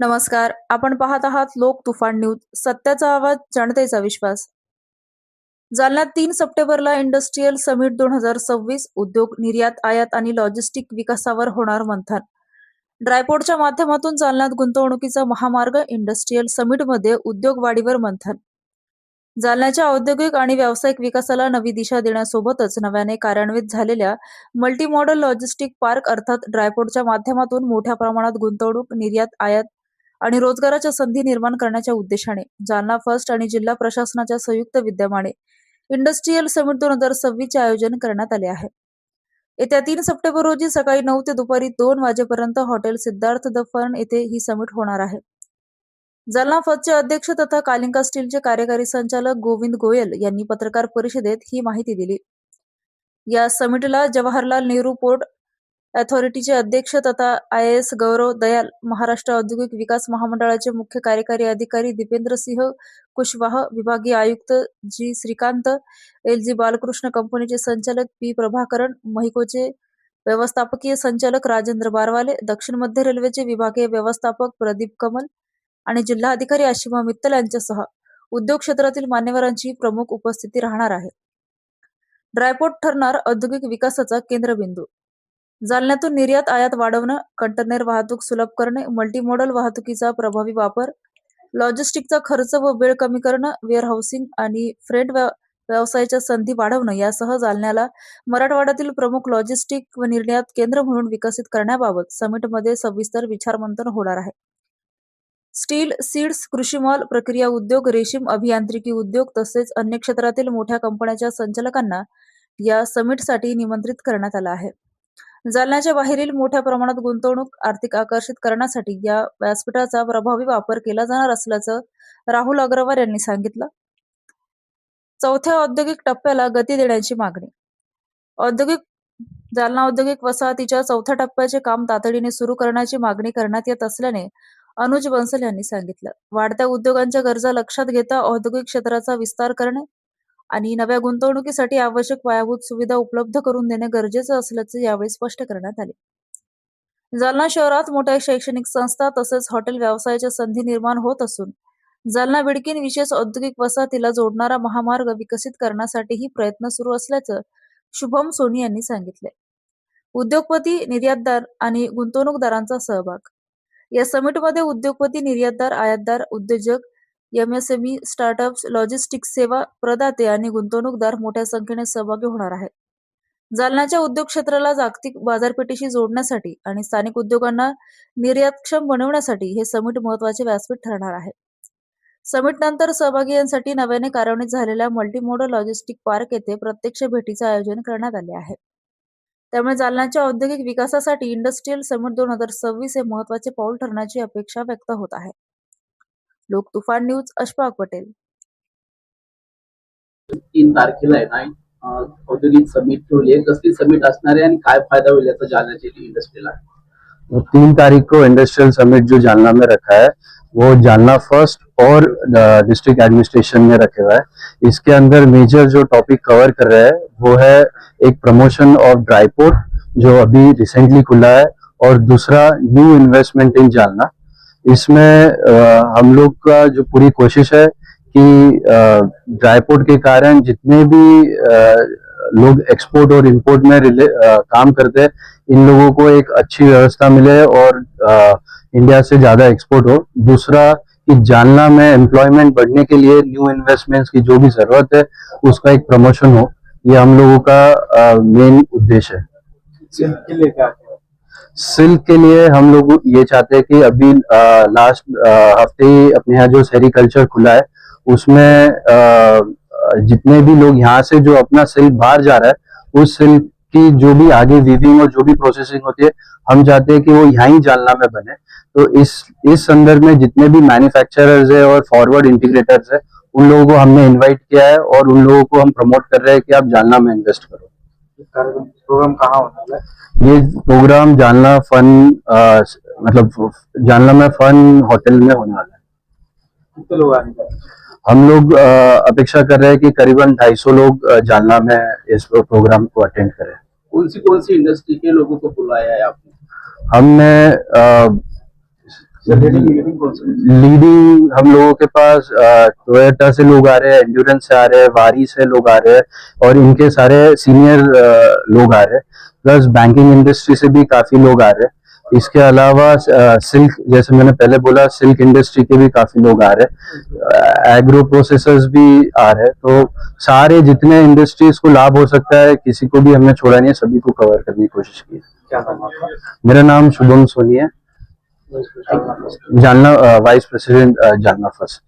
नमस्कार. आपण पाहत आहात लोक तुफान न्यूज. सत्याचा आवाज, जनतेचा विश्वास. जालन्यात 3 सप्टेंबरला इंडस्ट्रियल समिट 2026 उद्योग, निर्यात, आयात आणि लॉजिस्टिक विकासावर होणार मंथन. ड्रायपोर्टच्या माध्यमातून जालन्यात गुंतवणुकीचा महामार्ग. इंडस्ट्रियल समिटमध्ये उद्योग वाढीवर मंथन. जालन्याच्या औद्योगिक आणि व्यावसायिक विकासाला नवी दिशा देण्यासोबतच नव्याने कार्यान्वित झालेल्या मल्टी मॉडल लॉजिस्टिक पार्क अर्थात ड्रायपोर्टच्या माध्यमातून मोठ्या प्रमाणात गुंतवणूक, निर्यात, आयात आणि रोजगाराच्या संधी निर्माण करण्याच्या उद्देशाने जालना फर्स्ट आणि जिल्हा प्रशासनाच्या संयुक्त विद्यमाने इंडस्ट्रियल समिट 2026 चे आयोजन करण्यात आले आहे. येत्या 3 सप्टेंबर रोजी सकाळी 9 ते दुपारी 2 वाजेपर्यंत हॉटेल सिद्धार्थ द फर्न येथे ही समिट होणार आहे. जालना फर्स्टचे अध्यक्ष तथा कालिंका स्टीलचे कार्यकारी संचालक गोविंद गोयल यांनी पत्रकार परिषदेत ही माहिती दिली. या समिटला जवाहरलाल नेहरू पोर्ट अथॉरिटीचे अध्यक्ष तथा IAS गौरव दयाल, महाराष्ट्र औद्योगिक विकास महामंडळाचे मुख्य कार्यकारी अधिकारी दीपेंद्र सिंह कुशवाह, विभागीय आयुक्त जी श्रीकांत, LG बालकृष्ण कंपनीचे संचालक P प्रभाकरन, महिकोचे व्यवस्थापकीय संचालक राजेंद्र बारवाले, दक्षिण मध्य रेल्वेचे विभागीय व्यवस्थापक प्रदीप कमल आणि जिल्हाधिकारी आशिमा मित्तल यांच्यासह उद्योग क्षेत्रातील मान्यवरांची प्रमुख उपस्थिती राहणार आहे. ड्रायपोर्ट ठरणार औद्योगिक विकासाचा केंद्रबिंदू. जालन्यातून निर्यात आयात वाढवणं, कंटेनर वाहतूक सुलभ करणे, मल्टीमॉडल वाहतुकीचा प्रभावी वापर, लॉजिस्टिकचा खर्च व वेळ कमी करणं, वेअरहाऊसिंग आणि फ्रेट व्यवसायाच्या संधी वाढवणं यासह जालन्याला मराठवाड्यातील प्रमुख लॉजिस्टिक व निर्यात केंद्र म्हणून विकसित करण्याबाबत समिटमध्ये सविस्तर विचारमंथन होणार आहे. स्टील, सीड्स, कृषीमाल, प्रक्रिया उद्योग, रेशीम, अभियांत्रिकी उद्योग तसेच अन्य क्षेत्रातील मोठ्या कंपन्यांच्या संचालकांना या समिटसाठी निमंत्रित करण्यात आलं आहे. जालन्याच्या बाहेरील मोठ्या प्रमाणात गुंतवणूक आर्थिक आकर्षित करण्यासाठी या व्यासपीठाचा प्रभावी वापर केला जाणार असल्याचं राहुल अग्रवाल यांनी सांगितलं. चौथ्या औद्योगिक टप्प्याला गती देण्याची मागणी. जालना औद्योगिक वसाहतीच्या चौथ्या टप्प्याचे काम तातडीने सुरू करण्याची मागणी करण्यात येत असल्याने अनुज बन्सल यांनी सांगितलं. वाढत्या उद्योगांच्या गरजा लक्षात घेता औद्योगिक क्षेत्राचा विस्तार करणे आणि नव्या गुंतवणुकीसाठी आवश्यक पायाभूत सुविधा उपलब्ध करून देणे गरजेचं असल्याचे यावेळी स्पष्ट करण्यात आले. जालना शहरात मोठ्या शैक्षणिक संस्था तसेच हॉटेल व्यवसायाच्या संधी निर्माण होत असून जालना बिडकीन विशेष औद्योगिक वसाहतीला जोडणारा महामार्ग विकसित करण्यासाठीही प्रयत्न सुरू असल्याचं शुभम सोनी यांनी सांगितले. उद्योगपती, निर्यातदार आणि गुंतवणूकदारांचा सहभाग. या समिटमध्ये उद्योगपती, निर्यातदार, आयातदार, उद्योजक, MSME, स्टार्टअप्स, लॉजिस्टिक्स सेवा प्रदाते आणि गुंतवणूकदार मोठ्या संख्येने सहभागी होणार आहेत. जालन्याच्या उद्योग क्षेत्राला जागतिक बाजारपेठेशी जोडण्यासाठी आणि स्थानिक उद्योगांना निर्यातक्षम बनवण्यासाठी हे समिट महत्वाचे व्यासपीठ ठरणार आहे. समिटनंतर सहभागींसाठी नव्याने कार्यान्वित झालेल्या मल्टीमॉडल लॉजिस्टिक पार्क येथे प्रत्यक्ष भेटीचे आयोजन करण्यात आले आहे. त्यामुळे जालन्याच्या औद्योगिक विकासासाठी इंडस्ट्रियल समिट 2026 हे महत्वाचे पाऊल ठरण्याची अपेक्षा व्यक्त होत आहे. लोक तुफान न्यूज, अशफाक पटेल. 3 तारखेला आहे ना औद्योगिक समिट ठेवली आहे. कसली समिट असणार है आणि काय फायदा होईल याचा जालन्याची इंडस्ट्रीला? 3 तारीख को इंडस्ट्रियल समिट जो जालना में रखा है वो जालना फर्स्ट और डिस्ट्रिक्ट एडमिनिस्ट्रेशन में रखे हुआ है। इसके अंदर मेजर जो टॉपिक कवर कर रहा है वो है एक प्रमोशन ऑफ ड्राईपोर्ट जो अभी रिसेंटली खुला है और दूसरा न्यू इन्वेस्टमेंट इन जालना। इसमें हम लोग का जो पूरी कोशिश है कि ड्राईपोर्ट के कारण जितने भी लोग एक्सपोर्ट और इंपोर्ट में काम करते हैं इन लोगों को एक अच्छी व्यवस्था मिले और इंडिया से ज्यादा एक्सपोर्ट हो। दूसरा कि जालना में एम्प्लॉयमेंट बढ़ने के लिए न्यू इन्वेस्टमेंट्स की जो भी जरूरत है उसका एक प्रमोशन हो, ये हम लोगों का मेन उद्देश्य है। सिल्क के लिए हम लोग ये चाहते हैं कि अभी लास्ट हफ्ते ही अपने यहाँ जो सेरिकल्चर खुला है उसमें जितने भी लोग यहाँ से जो अपना सिल्क बाहर जा रहा है उस सिल्क की जो भी आगे वीविंग और जो भी प्रोसेसिंग होती है हम चाहते हैं कि वो यहाँ ही जालना में बने। तो इस संदर्भ में जितने भी मैन्युफैक्चरर्स है और फॉरवर्ड इंटीग्रेटर्स है उन लोगों को हमने इनवाइट किया है और उन लोगों को हम प्रमोट कर रहे हैं कि आप जालना में इन्वेस्ट करो। प्रोग्राम कहाँ होना है? ये प्रोग्राम जालना फन मतलब जालना में फन होटल में होने वाला है। कितने लोग आने का? हम लोग अपेक्षा कर रहे हैं कि करीबन 250 लोग जालना में इस प्रोग्राम को अटेंड करें। कौन सी इंडस्ट्री के लोगों को बुलाया है आपने? हमने लीडिंग कौन सा है? लीडिंग हम लोगों के पास टोयोटा से लोग आ रहे हैं, एंड्योरेंस से आ रहे हैं, वारी से लोग आ रहे हैं और इनके सारे सीनियर लोग आ रहे हैं। प्लस बैंकिंग इंडस्ट्री से भी काफी लोग आ रहे हैं। इसके अलावा सिल्क, जैसे मैंने पहले बोला, सिल्क इंडस्ट्री के भी काफी लोग आ रहे हैं, एग्रो प्रोसेसर्स भी आ रहे हैं। तो सारे जितने इंडस्ट्रीज को लाभ हो सकता है, किसी को भी हमने छोड़ा नहीं है, सभी को कवर करने की कोशिश की है। क्या नाम है आपका? मेरा नाम शुभम सोनी है, Jalna vice president, Jalna first.